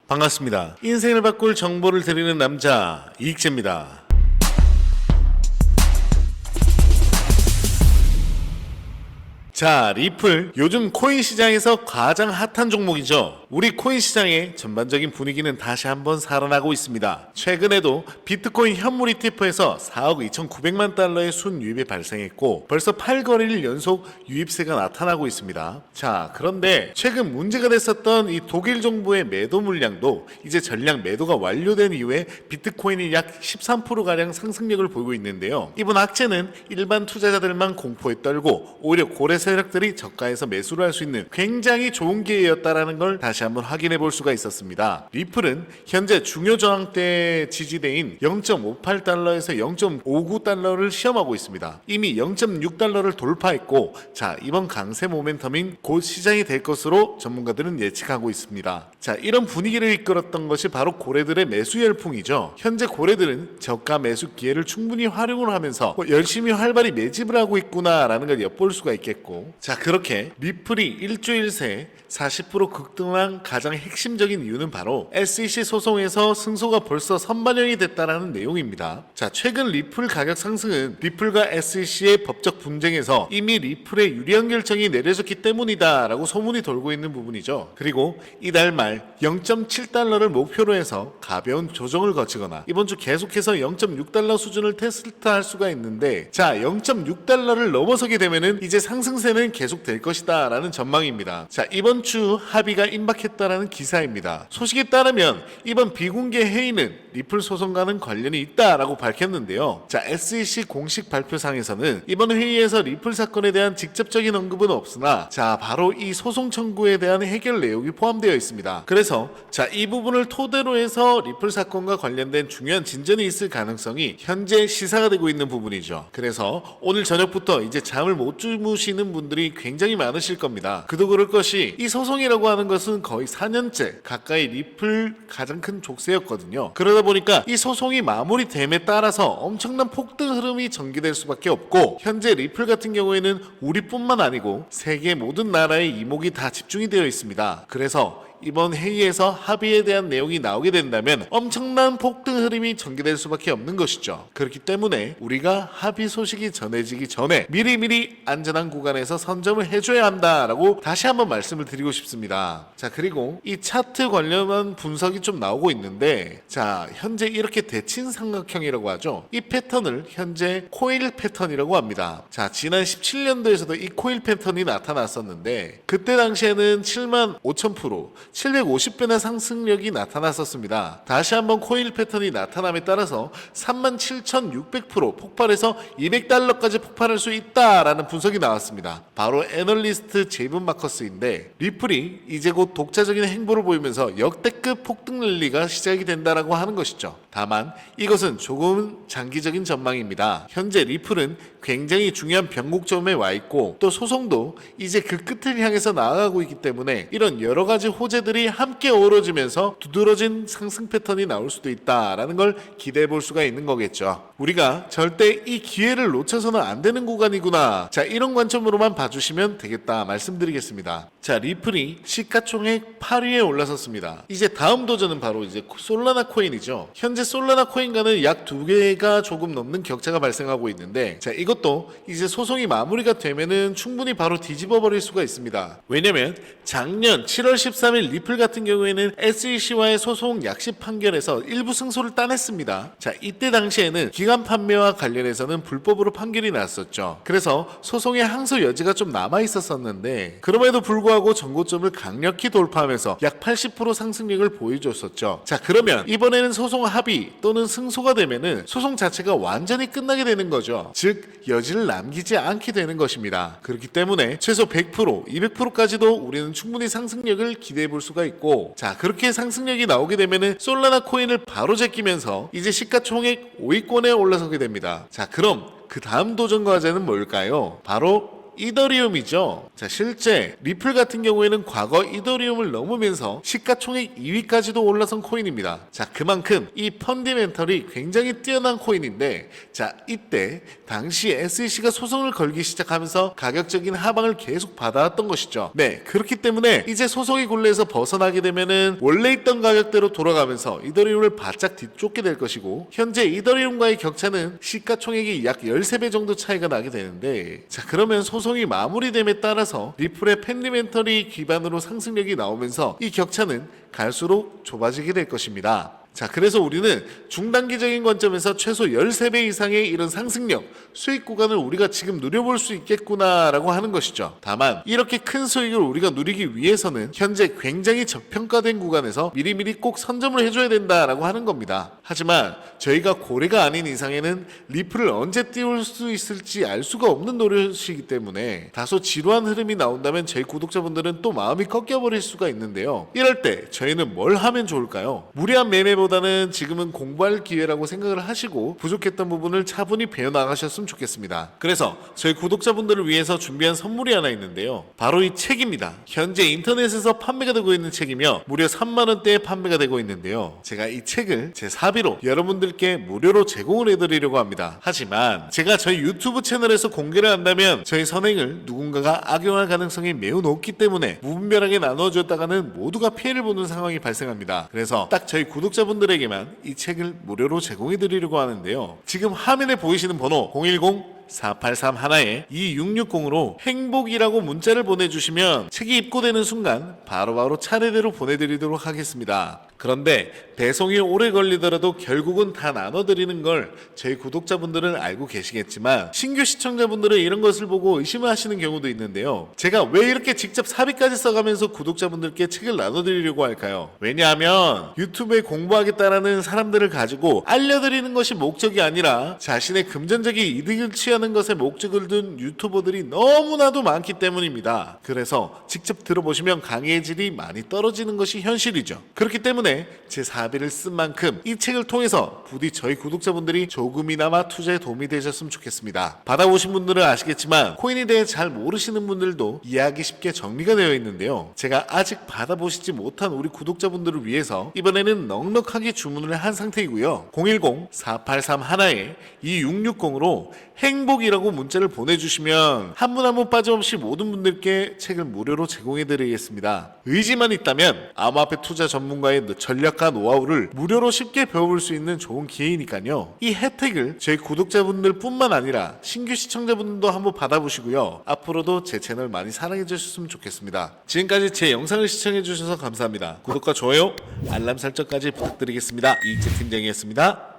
반갑습니다. 인생을 바꿀 정보를 드리는 남자 이익재입니다. 자, 리플 요즘 코인 시장에서 가장 핫한 종목이죠. 우리 코인 시장의 전반적인 분위기는 다시 한번 살아나고 있습니다. 최근에도 비트코인 현물 ETF에서 4억 2,900만 달러의 순유입이 발생했고 벌써 8거래일 연속 유입세가 나타나고 있습니다. 자, 그런데 최근 문제가 됐었던 이 독일 정부의 매도 물량도 이제 전량 매도가 완료된 이후에 비트코인이 약 13%가량 상승력을 보이고 있는데요. 이번 악재는 일반 투자자들만 공포에 떨고 오히려 고래 세력들이 저가에서 매수를 할 수 있는 굉장히 좋은 기회였다라는 걸 다시 한번 확인해 볼 수가 있었습니다. 리플은 현재 중요 저항대 지지대인 0.58달러에서 0.59달러를 시험하고 있습니다. 이미 0.6달러를 돌파했고, 자, 이번 강세 모멘텀인 곧 시장이 될 것으로 전문가들은 예측하고 있습니다. 자, 이런 분위기를 이끌었던 것이 바로 고래들의 매수 열풍이죠. 현재 고래들은 저가 매수 기회를 충분히 활용을 하면서 열심히 활발히 매집을 하고 있구나라는 걸 엿볼 수가 있겠고, 자, 그렇게 리플이 일주일 새 40% 급등한 가장 핵심적인 이유는 바로 SEC 소송에서 승소가 벌써 선반영이 됐다라는 내용입니다. 자, 최근 리플 가격 상승은 리플과 SEC의 법적 분쟁에서 이미 리플의 유리한 결정이 내려졌기 때문이다라고 소문이 돌고 있는 부분이죠. 그리고 이달 말 0.7달러를 목표로 해서 가벼운 조정을 거치거나 이번 주 계속해서 0.6달러 수준을 테스트할 수가 있는데, 자, 0.6달러를 넘어서게 되면은 이제 상승세는 계속될 것이다 라는 전망입니다. 자, 이번 주 합의가 임박했다라는 기사입니다. 소식에 따르면 이번 비공개 회의는 리플 소송과는 관련이 있다라고 밝혔는데요. 자, SEC 공식 발표상에서는 이번 회의에서 리플 사건에 대한 직접적인 언급은 없으나, 자, 바로 이 소송 청구에 대한 해결 내용이 포함되어 있습니다. 그래서 자, 이 부분을 토대로 해서 리플 사건과 관련된 중요한 진전이 있을 가능성이 현재 시사가 되고 있는 부분이죠. 그래서 오늘 저녁부터 이제 잠을 못 주무시는 분들이 굉장히 많으실 겁니다. 그도 그럴 것이 이 소송이라고 하는 것은 거의 4년째 가까이 리플 가장 큰 족쇄였거든요. 그러다 보니까 이 소송이 마무리됨에 따라서 엄청난 폭등 흐름이 전개될 수밖에 없고, 현재 리플 같은 경우에는 우리뿐만 아니고 세계 모든 나라의 이목이 다 집중이 되어 있습니다. 그래서 이번 회의에서 합의에 대한 내용이 나오게 된다면 엄청난 폭등 흐름이 전개될 수밖에 없는 것이죠. 그렇기 때문에 우리가 합의 소식이 전해지기 전에 미리미리 안전한 구간에서 선점을 해줘야 한다라고 다시 한번 말씀을 드리고 싶습니다. 자, 그리고 이 차트 관련한 분석이 좀 나오고 있는데, 자, 현재 이렇게 대칭 삼각형이라고 하죠. 이 패턴을 현재 코일 패턴이라고 합니다. 자, 지난 17년도에서도 이 코일 패턴이 나타났었는데 그때 당시에는 75,000%, 750배나 상승력이 나타났었습니다. 다시 한번 코일 패턴이 나타남에 따라서 37,600% 폭발해서 200달러까지 폭발할 수 있다라는 분석이 나왔습니다. 바로 애널리스트 제이븐 마커스인데, 리플이 이제 곧 독자적인 행보를 보이면서 역대급 폭등 랠리가 시작이 된다라고 하는 것이죠. 다만 이것은 조금 장기적인 전망입니다. 현재 리플은 굉장히 중요한 변곡점에 와 있고, 또 소송도 이제 그 끝을 향해서 나아가고 있기 때문에 이런 여러 가지 호재들이 함께 어우러지면서 두드러진 상승 패턴이 나올 수도 있다라는 걸 기대해 볼 수가 있는 거겠죠. 우리가 절대 이 기회를 놓쳐서는 안 되는 구간이구나, 자, 이런 관점으로만 봐주시면 되겠다 말씀드리겠습니다. 자, 리플이 시가총액 8위에 올라섰습니다. 이제 다음 도전은 바로 이제 솔라나 코인이죠. 현재 솔라나 코인과는 약 2개가 조금 넘는 격차가 발생하고 있는데, 자, 이것도 이제 소송이 마무리가 되면은 충분히 바로 뒤집어 버릴 수가 있습니다. 왜냐면 작년 7월 13일 리플 같은 경우에는 SEC와의 소송 약식 판결에서 일부 승소를 따냈습니다. 자, 이때 당시에는 기간 판매와 관련해서는 불법으로 판결이 났었죠. 그래서 소송의 항소 여지가 좀 남아 있었었는데 그럼에도 불구하고 전고점을 강력히 돌파하면서 약 80% 상승력을 보여줬었죠. 자, 그러면 이번에는 소송 합의 또는 승소가 되면은 소송 자체가 완전히 끝나게 되는 거죠. 즉 여지를 남기지 않게 되는 것입니다. 그렇기 때문에 최소 100%, 200%까지도 우리는 충분히 상승력을 기대해 볼 수가 있고, 자, 그렇게 상승력이 나오게 되면은 솔라나 코인을 바로 제끼면서 이제 시가총액 5위권에 올라서게 됩니다. 자, 그럼 그 다음 도전 과제는 뭘까요? 바로 이더리움이죠. 자, 실제 리플 같은 경우에는 과거 이더리움을 넘으면서 시가총액 2위까지도 올라선 코인입니다. 자, 그만큼 이 펀디멘털이 굉장히 뛰어난 코인인데, 자, 이때 당시 SEC가 소송을 걸기 시작하면서 가격적인 하방을 계속 받아왔던 것이죠. 네, 그렇기 때문에 이제 소송의 굴레에서 벗어나게 되면은 원래 있던 가격대로 돌아가면서 이더리움을 바짝 뒤쫓게 될 것이고, 현재 이더리움과의 격차는 시가총액이 약 13배 정도 차이가 나게 되는데, 자, 그러면 소송이 마무리됨에 따라서 리플의 펀디멘털이 기반으로 상승력이 나오면서 이 격차는 갈수록 좁아지게 될 것입니다. 자, 그래서 우리는 중단기적인 관점에서 최소 13배 이상의 이런 상승력, 수익 구간을 우리가 지금 누려볼 수 있겠구나라고 하는 것이죠. 다만 이렇게 큰 수익을 우리가 누리기 위해서는 현재 굉장히 저평가된 구간에서 미리미리 꼭 선점을 해줘야 된다라고 하는 겁니다. 하지만 저희가 고래가 아닌 이상에는 리플을 언제 띄울 수 있을지 알 수가 없는 노릇이기 때문에 다소 지루한 흐름이 나온다면 저희 구독자분들은 또 마음이 꺾여버릴 수가 있는데요. 이럴 때 저희는 뭘 하면 좋을까요? 무리한 매매보다는 지금은 공부할 기회라고 생각을 하시고 부족했던 부분을 차분히 배워나가셨으면 좋겠습니다. 그래서 저희 구독자분들을 위해서 준비한 선물이 하나 있는데요. 바로 이 책입니다. 현재 인터넷에서 판매가 되고 있는 책이며 무려 3만원대에 판매가 되고 있는데요. 제가 이 책을 제 사비로 여러분들께 무료로 제공을 해드리려고 합니다. 하지만 제가 저희 유튜브 채널에서 공개를 한다면 저희 선행을 누군가가 악용할 가능성이 매우 높기 때문에 무분별하게 나눠줬다가는 모두가 피해를 보는 상황이 발생합니다. 그래서 딱 저희 구독자분들에게만 이 책을 무료로 제공해드리려고 하는데요. 지금 화면에 보이시는 번호 010-4831-2660으로 행복이라고 문자를 보내주시면 책이 입고되는 순간 바로바로 차례대로 보내드리도록 하겠습니다. 그런데 배송이 오래 걸리더라도 결국은 다 나눠드리는 걸 저희 구독자분들은 알고 계시겠지만 신규 시청자분들은 이런 것을 보고 의심을 하시는 경우도 있는데요. 제가 왜 이렇게 직접 사비까지 써가면서 구독자분들께 책을 나눠드리려고 할까요? 왜냐하면 유튜브에 공부하겠다라는 사람들을 가지고 알려드리는 것이 목적이 아니라 자신의 금전적인 이득을 취하는 것에 목적을 둔 유튜버들이 너무나도 많기 때문입니다. 그래서 직접 들어보시면 강의의 질이 많이 떨어지는 것이 현실이죠. 그렇기 때문에 제 사비를 쓴 만큼 이 책을 통해서 부디 저희 구독자분들이 조금이나마 투자에 도움이 되셨으면 좋겠습니다. 받아보신 분들은 아시겠지만 코인에 대해 잘 모르시는 분들도 이해하기 쉽게 정리가 되어 있는데요. 제가 아직 받아보시지 못한 우리 구독자분들을 위해서 이번에는 넉넉하게 주문을 한 상태이고요. 010-4831-2660으로 행복이라고 문자를 보내주시면 한 분 한 분 빠짐없이 모든 분들께 책을 무료로 제공해드리겠습니다. 의지만 있다면 암호화폐 투자 전문가의 전략과 노하우를 무료로 쉽게 배워볼 수 있는 좋은 기회이니까요. 이 혜택을 저희 구독자분들 뿐만 아니라 신규 시청자분들도 한번 받아보시고요. 앞으로도 제 채널 많이 사랑해 주셨으면 좋겠습니다. 지금까지 제 영상을 시청해 주셔서 감사합니다. 구독과 좋아요, 알람 설정까지 부탁드리겠습니다. 이익재 팀장이었습니다.